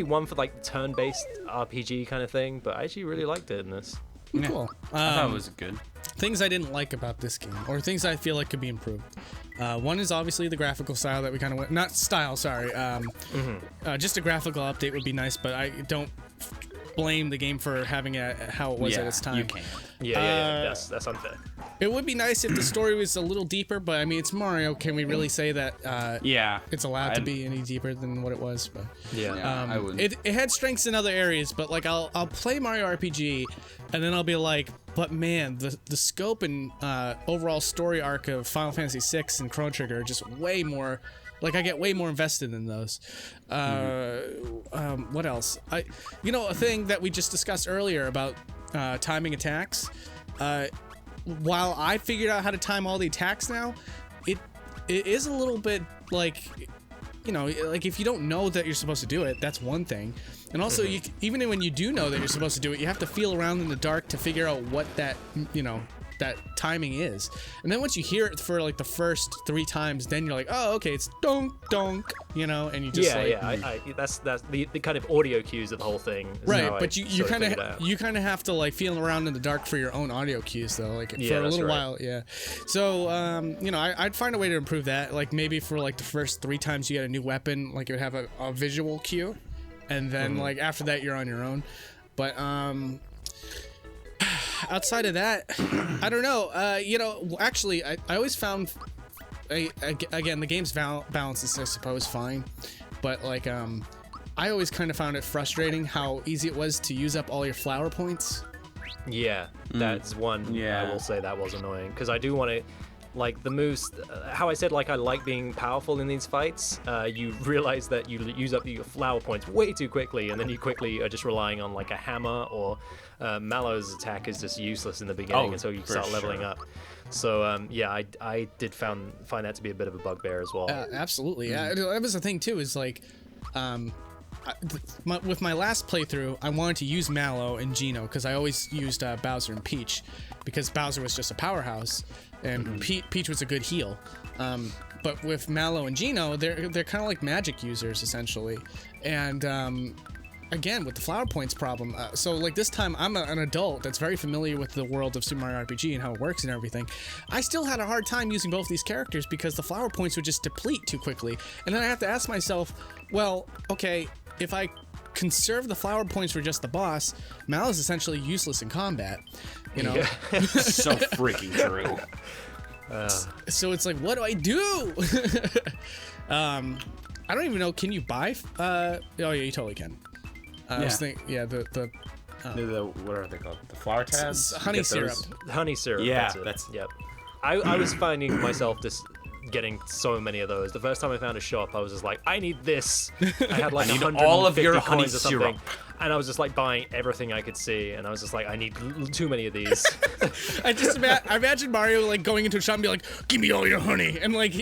one for like turn-based RPG kind of thing, but I actually really liked it in this. Cool. I thought it was good. things I didn't like about this game, or things I feel like could be improved. One is obviously the graphical style that we kind of went. Not style, sorry. Just a graphical update would be nice, but I don't blame the game for having how it was at its time. You can. Yeah. That's unfair. It would be nice if the story was a little deeper, but I mean, it's Mario. Can we really say that it's allowed to be any deeper than what it was? But I wouldn't. it had strengths in other areas, but like I'll play Mario RPG, and then I'll be like, but man, the scope and overall story arc of Final Fantasy VI and Chrono Trigger are just way more. Like I get way more invested in those. What else? A thing that we just discussed earlier about timing attacks. While I figured out how to time all the attacks now, it is a little bit like, like if you don't know that you're supposed to do it, that's one thing. And also, even when you do know that you're supposed to do it, you have to feel around in the dark to figure out what that timing is. And then once you hear it for like the first 3 times, then you're like, oh, okay, it's donk donk, and you just that's the kind of audio cues of the whole thing. Right, but you kind of have to like feel around in the dark for your own audio cues though, like for a little while. Yeah. So I'd find a way to improve that. Like maybe for like the first 3 times you get a new weapon, like it would have a visual cue, and then like after that you're on your own. But outside of that, I don't know. Actually, I always found, again, the game's balance is, I suppose, fine, but like, I always kind of found it frustrating how easy it was to use up all your flower points. Yeah, that's one. Yeah, I will say that was annoying because I do want to. Like the moves, how I said, like I like being powerful in these fights. You realize that you use up your flower points way too quickly, and then you quickly are just relying on like a hammer, or Mallow's attack is just useless in the beginning until you start leveling up. So I did find that to be a bit of a bugbear as well. Absolutely, yeah. That was the thing too. Is like, with my last playthrough, I wanted to use Mallow and Geno because I always used Bowser and Peach because Bowser was just a powerhouse. And Peach was a good heal. But with Mallow and Geno, they're kind of like magic users, essentially. And again, with the flower points problem, so like this time I'm an adult that's very familiar with the world of Super Mario RPG and how it works and everything. I still had a hard time using both these characters because the flower points would just deplete too quickly. And then I have to ask myself, well, okay, if I conserve the flower points for just the boss, Mallow's essentially useless in combat. So freaking true. So it's like, what do I do? I don't even know. Can you buy? Oh yeah, you totally can. I was thinking, the what are they called? The flower tabs? Honey syrup. Honey syrup. Yeah, yep. I was finding myself just getting so many of those. The first time I found a shop, I was just like, I need this. I had like 150 all of your honey coins or something. syrup. And I was just like buying everything I could see, and I was just like, I need too many of these. I imagine Mario like going into a shop and be like, "Give me all your honey," and like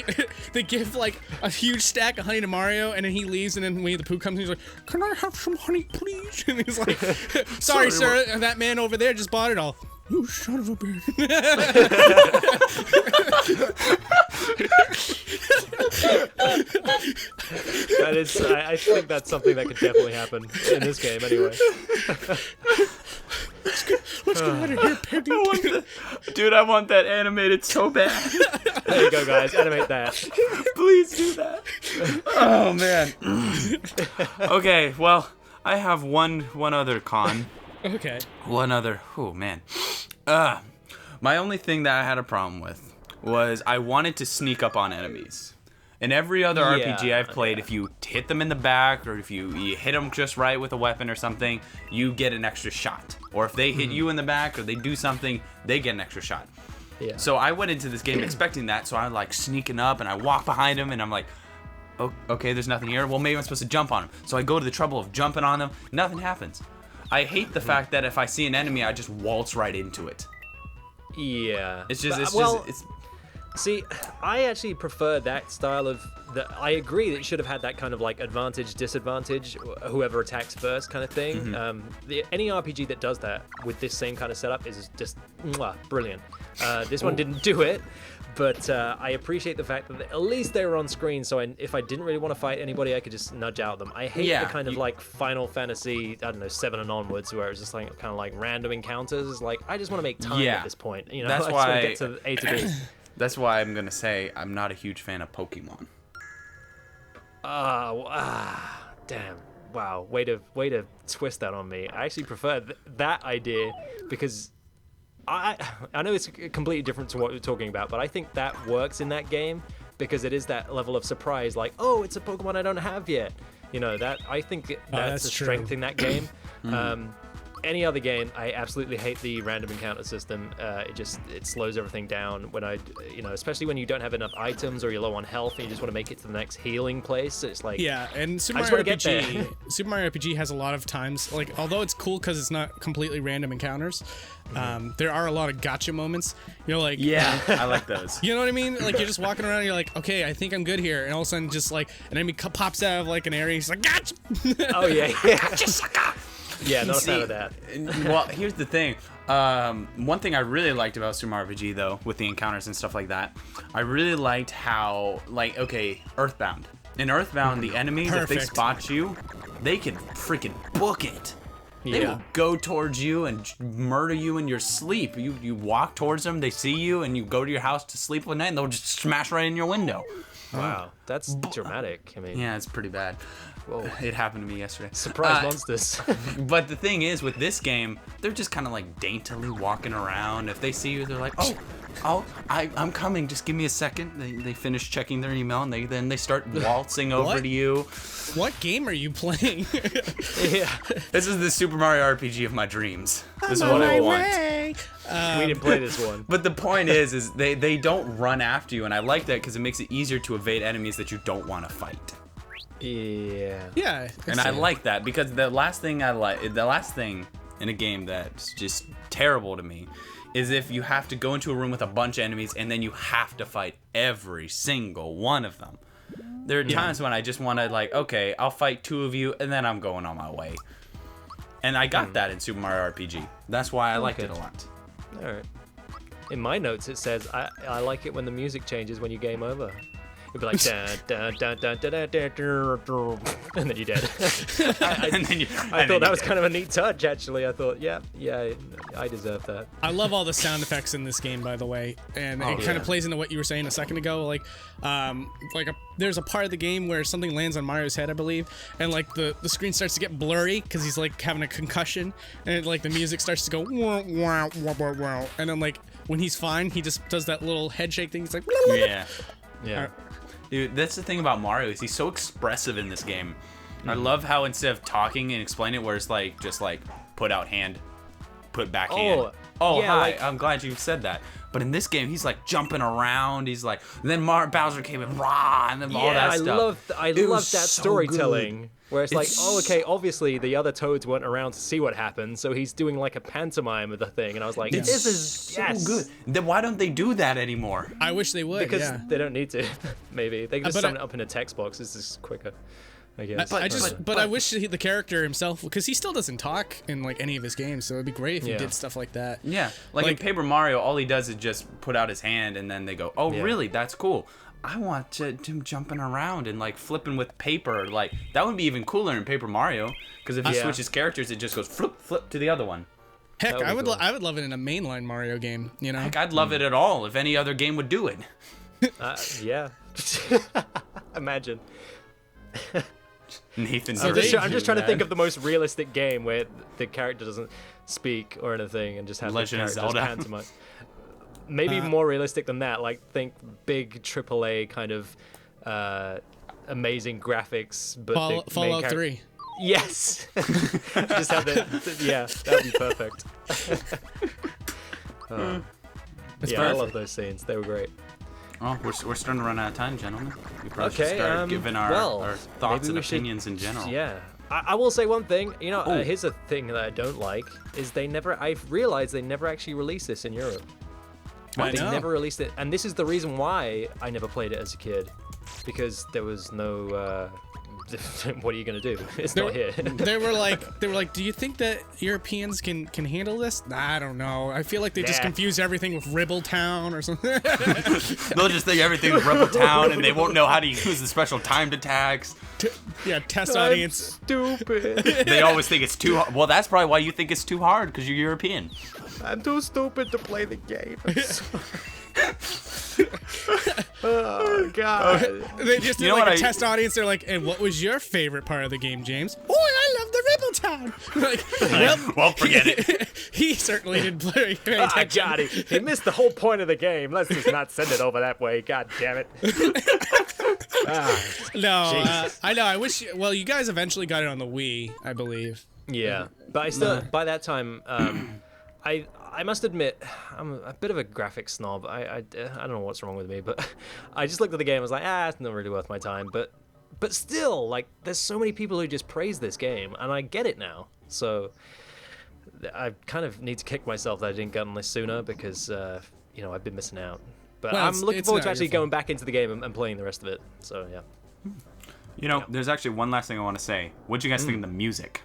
they give like a huge stack of honey to Mario, and then he leaves, and then Winnie the Pooh comes, and he's like, "Can I have some honey, please?" And he's like, "Sorry, sir, that man over there just bought it all." You son of a bitch. That is, I think that's something that could definitely happen in this game anyway. Let's get out of here, Peggy. Dude, I want that animated so bad. There you go, guys. Animate that. Please do that. Oh, man. Okay, well, I have one other con. Okay. One other. Oh, man. My only thing that I had a problem with was I wanted to sneak up on enemies. In every other RPG I've played, if you hit them in the back or if you hit them just right with a weapon or something, you get an extra shot. Or if they hit you in the back or they do something, they get an extra shot. Yeah. So I went into this game expecting that, so I'm like sneaking up and I walk behind them and I'm like, oh, okay, there's nothing here. Well, maybe I'm supposed to jump on them. So I go to the trouble of jumping on them. Nothing happens. I hate the fact that if I see an enemy, I just waltz right into it. Yeah. It's See, I actually prefer that style of... I agree that you should have had that kind of like advantage, disadvantage, whoever attacks first kind of thing. Any RPG that does that with this same kind of setup is just brilliant. This one didn't do it, But I appreciate the fact that at least they were on screen, so if I didn't really want to fight anybody, I could just nudge out them. I hate the kind of like Final Fantasy, I don't know, 7 and onwards, where it's just like kind of like random encounters. Like, I just want to make time at this point. You know, That's I why just want to get to A to B. That's why I'm gonna say I'm not a huge fan of Pokemon. Damn. Wow, way to twist that on me. I actually prefer that idea because I know it's completely different to what we're talking about, but I think that works in that game because it is that level of surprise, like, oh, it's a Pokemon I don't have yet. You know, that I think that's a strength in that game. Any other game, I absolutely hate the random encounter system. It slows everything down when especially when you don't have enough items or you're low on health and you just want to make it to the next healing place. It's like, yeah, and Super Mario RPG has a lot of times, like, although it's cool because it's not completely random encounters, there are a lot of gotcha moments. You know, like, I like those. You know what I mean? Like, you're just walking around and you're like, okay, I think I'm good here, and all of a sudden just like an enemy pops out of like an area, he's like, gotcha. Oh yeah. Gotcha, sucker. Yeah, not a fan of that. Well, here's the thing. One thing I really liked about Super Mario RPG, though, with the encounters and stuff like that, I really liked how, like, okay, Earthbound. In Earthbound, the enemies, if they spot you, they can freaking book it. They will go towards you and murder you in your sleep. You walk towards them, they see you, and you go to your house to sleep one night, and they'll just smash right in your window. Wow, that's dramatic. I mean, yeah, it's pretty bad. Whoa. It happened to me yesterday. Surprise monsters. But the thing is, with this game, they're just kind of like daintily walking around. If they see you, they're like, I'm coming. Just give me a second. They finish checking their email, and then they start waltzing over to you. What game are you playing? Yeah. This is the Super Mario RPG of my dreams. This is what I want. We didn't play this one. But the point is they don't run after you, and I like that because it makes it easier to evade enemies that you don't want to fight. Yeah. And I like that because the last thing in a game that's just terrible to me is if you have to go into a room with a bunch of enemies and then you have to fight every single one of them. There are times when I just want to, like, okay, I'll fight 2 of you and then I'm going on my way. And I got that in Super Mario RPG. That's why I liked it a lot. All right. In my notes it says I like it when the music changes when you game over. It'd be like dun dun dun dun dun dun dun dun, and then you're dead. I thought that was kind of a neat touch, actually. I thought, yeah, I deserve that. I love all the sound effects in this game, by the way, and it kind of plays into what you were saying a second ago. Like there's a part of the game where something lands on Mario's head, I believe, and like the screen starts to get blurry because he's like having a concussion, and like the music starts to go wah, wah, wah, wah, wah. And then like when he's fine, he just does that little head shake thing. He's like, yeah. Dude, that's the thing about Mario is he's so expressive in this game. I love how instead of talking and explain it, where it's like just like put out hand, put back hand. Oh, yeah, hi. like, I'm glad you said that. But in this game, he's like jumping around. He's like, and then Bowser came in, rah, and then all that stuff. I love that so storytelling. Good. Where it's like, oh, okay, obviously the other Toads weren't around to see what happened, so he's doing like a pantomime of the thing, and I was like, this is so good. Then why don't they do that anymore? I wish they would. Because they don't need to. Maybe they can just sum it up in a text box. This is quicker, I guess. But I wish the character himself, because he still doesn't talk in like any of his games, so it'd be great if he did stuff like that. Yeah, like in Paper Mario, all he does is just put out his hand, and then they go, "Oh, really? That's cool." I want him jumping around and like flipping with paper. Like that would be even cooler in Paper Mario, because if he switches characters, it just goes flip to the other one. Heck, I would love it in a mainline Mario game. You know, heck, I'd love it at all if any other game would do it. Yeah, imagine. Nathan, I'm just trying to think of the most realistic game where the character doesn't speak or anything and just have Legend the of characters Zelda. pantomime. Maybe more realistic than that. Like think big AAA kind of amazing graphics, but Fallout 3. Yes, just have that'd be perfect. I love those scenes. They were great. Oh, we're starting to run out of time, gentlemen. We probably should start giving our thoughts and opinions in general. Yeah. I will say one thing. You know, here's a thing that I don't like is I've realized they never actually released this in Europe. They never released it, and this is the reason why I never played it as a kid, because there was no what are you gonna do? It's not here. They were like, do you think that Europeans can handle this? I don't know. I feel like they just confuse everything with Ribbletown or something. They'll just think everything's Ribbletown, and they won't know how to use the special timed attacks. Test audience. Stupid. They always think it's too hard. Well, that's probably why you think it's too hard, because you're European. I'm too stupid to play the game. Oh God! They just did a test audience. They're like, "And what was your favorite part of the game, James?" "Oh, I love the Ribbletown." Well, forget it. He certainly didn't play attention. God, he missed the whole point of the game. Let's just not send it over that way. God damn it. No, I know. I wish. Well, you guys eventually got it on the Wii, I believe. Yeah, but I still by that time, I must admit, I'm a bit of a graphics snob. I don't know what's wrong with me, but I just looked at the game and was like, it's not really worth my time. But still, like, there's so many people who just praise this game, and I get it now. So I kind of need to kick myself that I didn't get on this sooner because, I've been missing out. But I'm looking forward to actually going back into the game and playing the rest of it. So, yeah. There's actually one last thing I want to say. What'd you guys think of the music?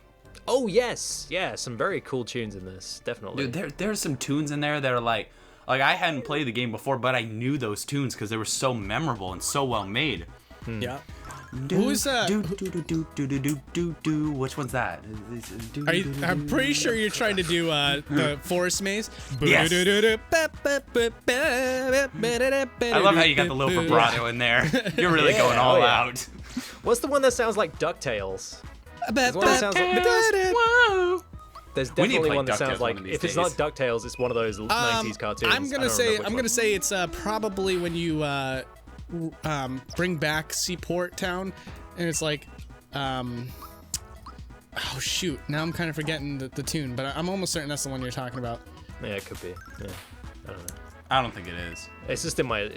Oh, yes. Yeah, some very cool tunes in this, definitely. Dude, there's some tunes in there that are like I hadn't played the game before, but I knew those tunes because they were so memorable and so well made. Yeah. Who is that? Which one's that? I'm pretty sure you're trying to do the Forest Maze. Yes. I love how you got the little vibrato in there. You're really going all out. What's the one that sounds like DuckTales? There's definitely one that sounds like, if it's not DuckTales, it's one of those 90s cartoons. I'm gonna say it's probably when you bring back Seaport Town, and it's like, oh shoot, now I'm kind of forgetting the tune, but I'm almost certain that's the one you're talking about. Yeah, it could be. Yeah, I don't know. I don't think it is. It's just in my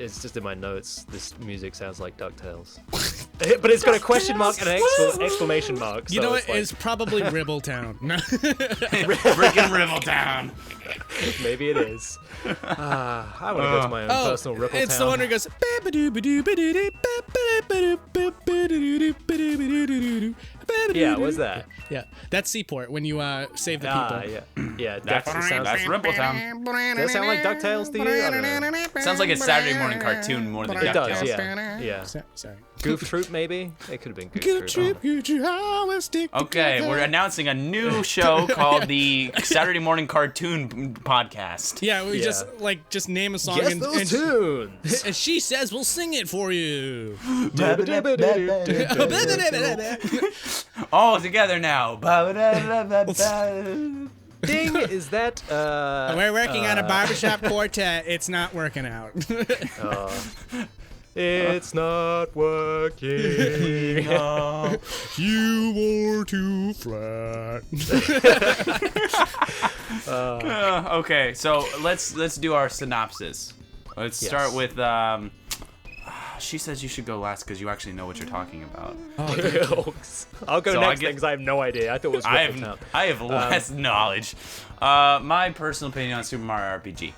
notes. This music sounds like DuckTales, but it's got a question mark and an exclamation mark. You know what? It's probably Ribbletown. Freaking Ribbletown. Maybe it is. I want to go to my own personal Ribbletown. It's the one who goes. Yeah, what's that? Yeah, that's Seaport when you save the people. Yeah. That's Ribbletown. Does that sound like DuckTales to you? I don't know. Sounds like a Saturday morning cartoon more than It DuckTales. does, yeah. Sorry. Goof Troop, maybe? It could have been Goof Troop. Okay, we're announcing a new show called the Saturday Morning Cartoon Podcast. Yeah, we just name a song Guess and those tunes. and she says we'll sing it for you. All together now. Ding, is that We're working on a barbershop quartet. It's not working out. it's not working. You were too flat. Okay, so let's do our synopsis. Let's start with she says you should go last because you actually know what you're talking about. I'll go next because I have no idea. I thought it was Ribbletown. I have less knowledge. My personal opinion on Super Mario RPG.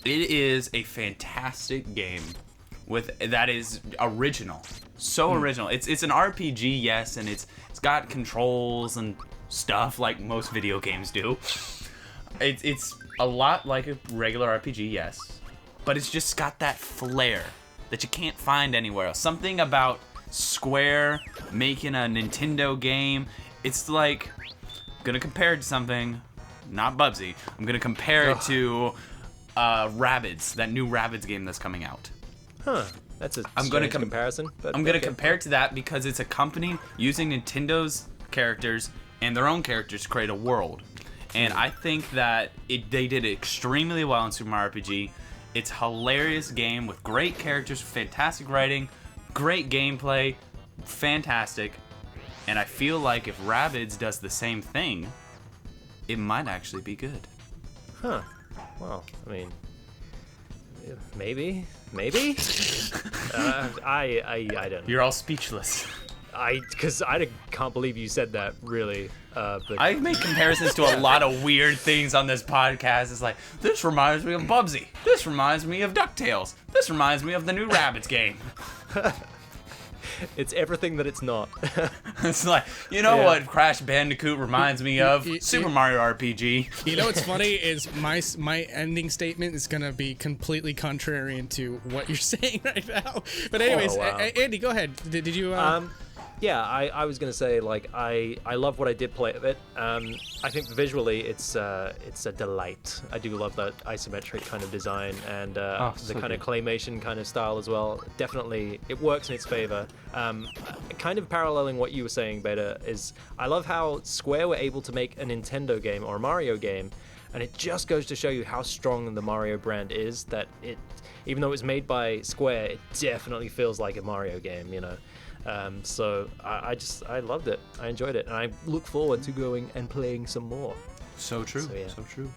It is a fantastic game that is original. So original. It's an RPG, yes, and it's got controls and stuff like most video games do. It's a lot like a regular RPG, yes, but it's just got that flair that you can't find anywhere else. Something about Square making a Nintendo game. It's like, I'm gonna compare it to something, not Bubsy. I'm gonna compare it to Rabbids, that new Rabbids game that's coming out. Huh. That's a strange comparison. But I'm gonna compare it to that because it's a company using Nintendo's characters and their own characters to create a world. And I think that they did it extremely well in Super Mario RPG. It's a hilarious game with great characters, fantastic writing, great gameplay, fantastic. And I feel like if Rabbids does the same thing, it might actually be good. Huh. Well, I mean, maybe. I don't know. You're all speechless. Because I can't believe you said that, really. But I make comparisons to a lot of weird things on this podcast. It's like, this reminds me of Bubsy. This reminds me of DuckTales. This reminds me of the new Rabbids game. It's everything that it's not. It's like, you know Yeah. what Crash Bandicoot reminds me of? y- Super y- Mario RPG. You know what's funny is my ending statement is gonna be completely contrary to what you're saying right now. But anyways, wow. Andy, go ahead. Did you? Yeah, I was gonna say like I love what I did play of it. I think visually it's a delight. I do love that isometric kind of design and the so kind of good. claymation kind of style as well. Definitely, it works in its favor. Kind of paralleling what you were saying, Beta, is I love how Square were able to make a Nintendo game or a Mario game, and it just goes to show you how strong the Mario brand is. That it, even though it was made by Square, it definitely feels like a Mario game. You know. So I loved it. I enjoyed it, and I look forward to going and playing some more. So true. So, yeah. So true.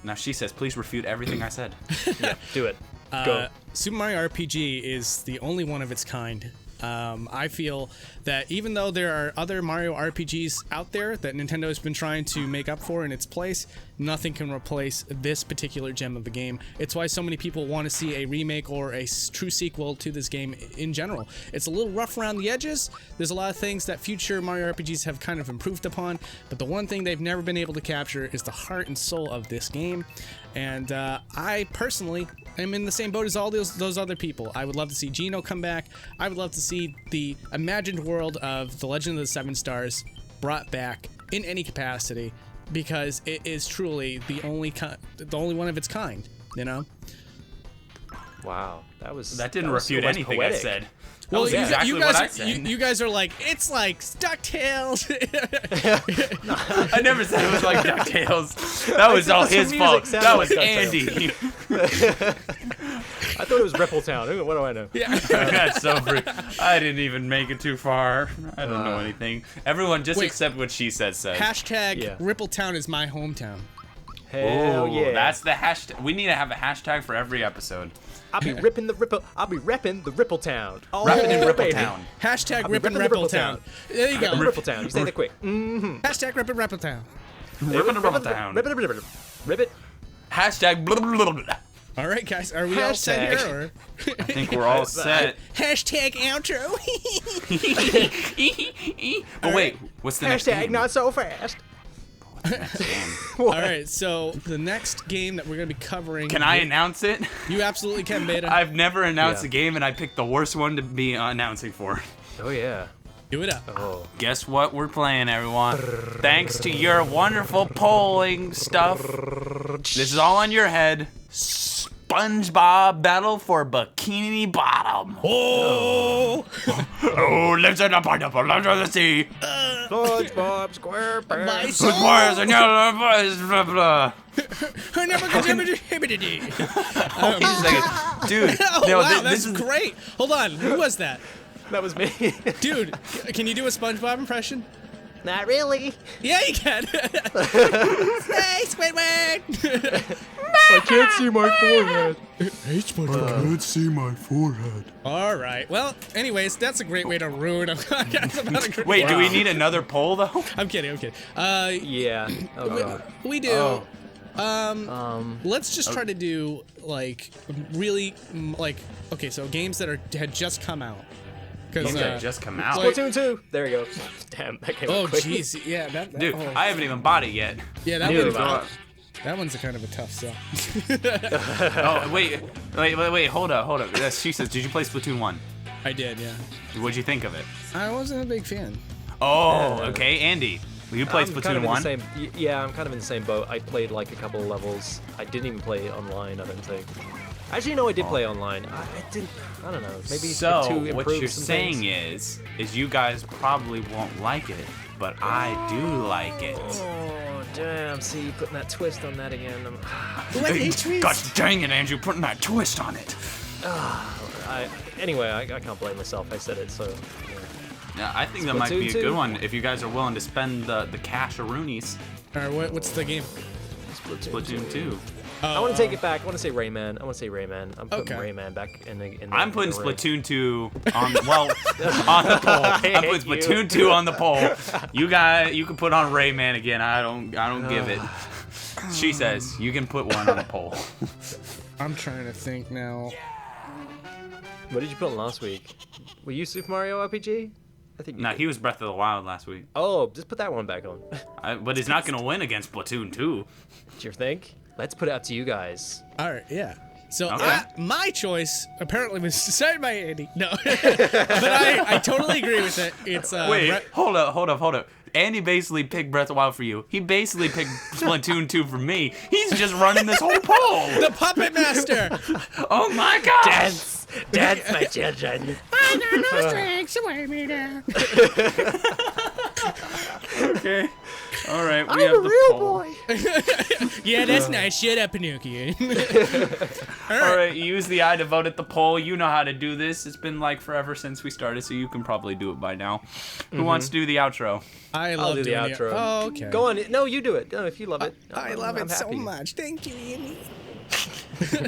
Now she says, please refute everything I said. Yeah, do it. Go. Super Mario RPG is the only one of its kind. I feel that even though there are other Mario RPGs out there that Nintendo has been trying to make up for in its place, nothing can replace this particular gem of the game. It's why so many people want to see a remake or a true sequel to this game in general. It's a little rough around the edges. There's a lot of things that future Mario RPGs have kind of improved upon, but the one thing they've never been able to capture is the heart and soul of this game. And I personally am in the same boat as all those other people. I would love to see Geno come back. I would love to see the imagined world of The Legend of the Seven Stars brought back in any capacity, because it is truly the only one of its kind. You know. Wow, That didn't that was refute so much anything poetic. I said. That Well, was you, exactly you what I guys, said. you guys are like, it's like DuckTales. I never said it was like DuckTales. That was all the his music fault. sounded That like was DuckTales. Andy. I thought it was Rippletown. What do I know? Yeah. That's so rude. I didn't even make it too far. I don't know anything. Everyone just Wait. accept what she says. Hashtag Yeah. Rippletown is my hometown. Hell Ooh, yeah. that's the hashtag. We need to have a hashtag for every episode. I'll be repping the Rippletown. Oh, Rapping in baby. Rippletown. Hashtag I'll be Rippin' repping the Rippletown. There you go. Rippletown. You say that quick. Hashtag Rippin' Rippletown. Rippin' Rippletown. Ribbit. Hashtag blah, blah, blah, blah. All right, guys, are we all set Hashtag. here? Or? I think we're all set. Hashtag outro. But wait, what's the next Hashtag game? not so fast. What's the next game? All right, so the next game that we're going to be covering. Can I announce it? You absolutely can, Beta. I've never announced Yeah. a game, and I picked the worst one to be announcing for. Oh yeah. Do it up. Oh. Guess what we're playing, everyone? Thanks to your wonderful polling stuff. This is all on your head. SpongeBob Battle for Bikini Bottom. Oh! Oh, lives in a pineapple, lives in the sea. SpongeBob SquarePants. My With soul! wires and yellow boys, blah, blah. Her never contributed. Wait a second. Dude, Oh, no, wow, this that's is great. Hold on, who was that? That was me. Dude, can you do a SpongeBob impression? Not really. Yeah, you can. Hey, Squidward! I can't see my forehead. Hey, SpongeBob. Can't see my forehead. All right. Well, anyways, that's a great way to ruin a podcast about a great. Wait, do we Wow. need another poll though? I'm kidding. Yeah. Oh god. We do. Let's just try to do like really like okay, so games that had just come out. Because Okay, just come out. like- Splatoon 2. There we go. Damn, that came oh out quick. jeez, yeah, that Dude, oh. I haven't even bought it yet. Yeah, that Neither one's have I. that one's a kind of a tough sell. Oh, wait, hold up. She says, did you play Splatoon 1? I did, yeah. What'd you think of it? I wasn't a big fan. Oh, okay, Andy. You played I'm Splatoon kind of in 1? the same, yeah, I'm kind of in the same boat. I played like a couple of levels. I didn't even play online, I don't think. Actually, no, I did play online. I didn't, I don't know. Maybe So, to what improve you're some saying things. is you guys probably won't like it, but I do like it. Oh, damn. See, you putting that twist on that again. Gosh dang it, Andrew, putting that twist on it. Anyway, I can't blame myself. I said it, so. Yeah. Yeah, I think that might be a Splatoon good 2? one if you guys are willing to spend the cash-a-roonies. All right, what's the game? Splatoon 2. I want to take it back. I want to say Rayman. I'm putting Okay. Rayman back in the. I'm putting in the ring. Splatoon 2 on on the poll. I'm putting hate you. Splatoon 2 on the poll. You can put on Rayman again. I don't give it. She says you can put one on the poll. I'm trying to think now. What did you put on last week? Were you Super Mario RPG? I think. Nah, he was Breath of the Wild last week. Oh, just put that one back on. But he's not gonna win against Splatoon 2. Do you think? Let's put it up to you guys. All right, yeah. So Okay. my choice apparently was decided by Andy. No, but I totally agree with it. It's Wait, hold up. Andy basically picked Breath of the Wild for you. He basically picked Splatoon 2 for me. He's just running this whole poll. the Puppet Master. Oh my god! Dance, my children. I got no strength to weigh me down. Okay. All right, we I'm have a the real poll. boy. Yeah, that's nice. Shut up, Pinocchio. All right, use the eye to vote at the poll. You know how to do this. It's been like forever since we started, so you can probably do it by now. Who wants to do the outro? I I'll love do the doing outro. Oh, okay. Go on. No, you do it. No, if you love it. I love I'm it so happy. much. Thank you, Andy.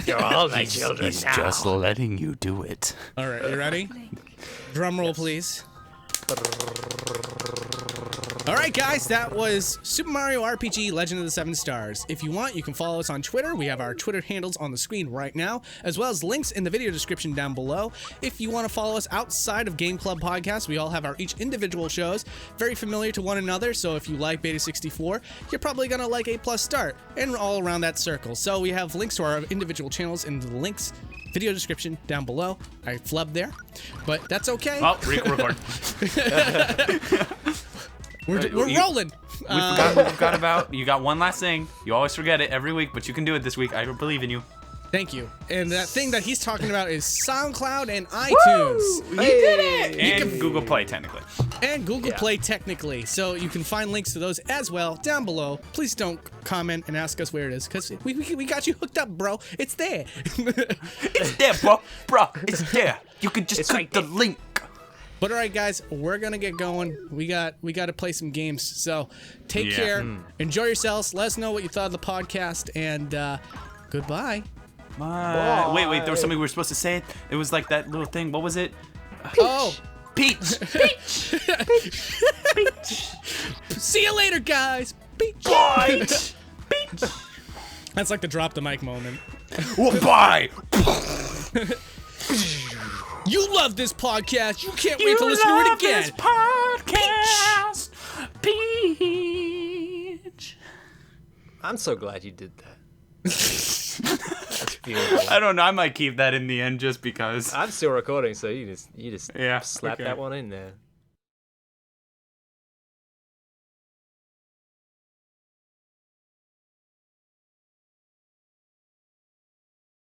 You're all my children He's now. just letting you do it. All right, you ready? Drum roll, please. All right, guys, that was Super Mario RPG Legend of the Seven Stars. If you want, you can follow us on Twitter. We have our Twitter handles on the screen right now, as well as links in the video description down below. If you want to follow us outside of Game Club Podcast, we all have our each individual shows, very familiar to one another. So if you like Beta 64, you're probably going to like a+start, and all around that circle. So we have links to our individual channels in the links video description down below. I flubbed there, but that's okay. Well, record. We're rolling. We've got about. You got one last thing. You always forget it every week, but you can do it this week. I believe in you. Thank you. And that thing that he's talking about is SoundCloud and iTunes. You did it! And Google Play, technically. And Google Play, technically. So you can find links to those as well down below. Please don't comment and ask us where it is, because we got you hooked up, bro. It's there. It's there, bro. It's there. You can just click the link. But all right, guys, we're gonna get going. We got to play some games. So take care. Enjoy yourselves. Let us know what you thought of the podcast, and goodbye. Bye. Wait. There was something we were supposed to say. It was like that little thing. What was it? Oh, Peach. see you later, guys. Peach. Peach. That's like the drop the mic moment. Well, bye. You love this podcast. You can't wait to listen to it again. This podcast. Peach. I'm so glad you did that. That's beautiful. I don't know. I might keep that in the end just because. I'm still recording, so you just Yeah, slap okay. that one in there.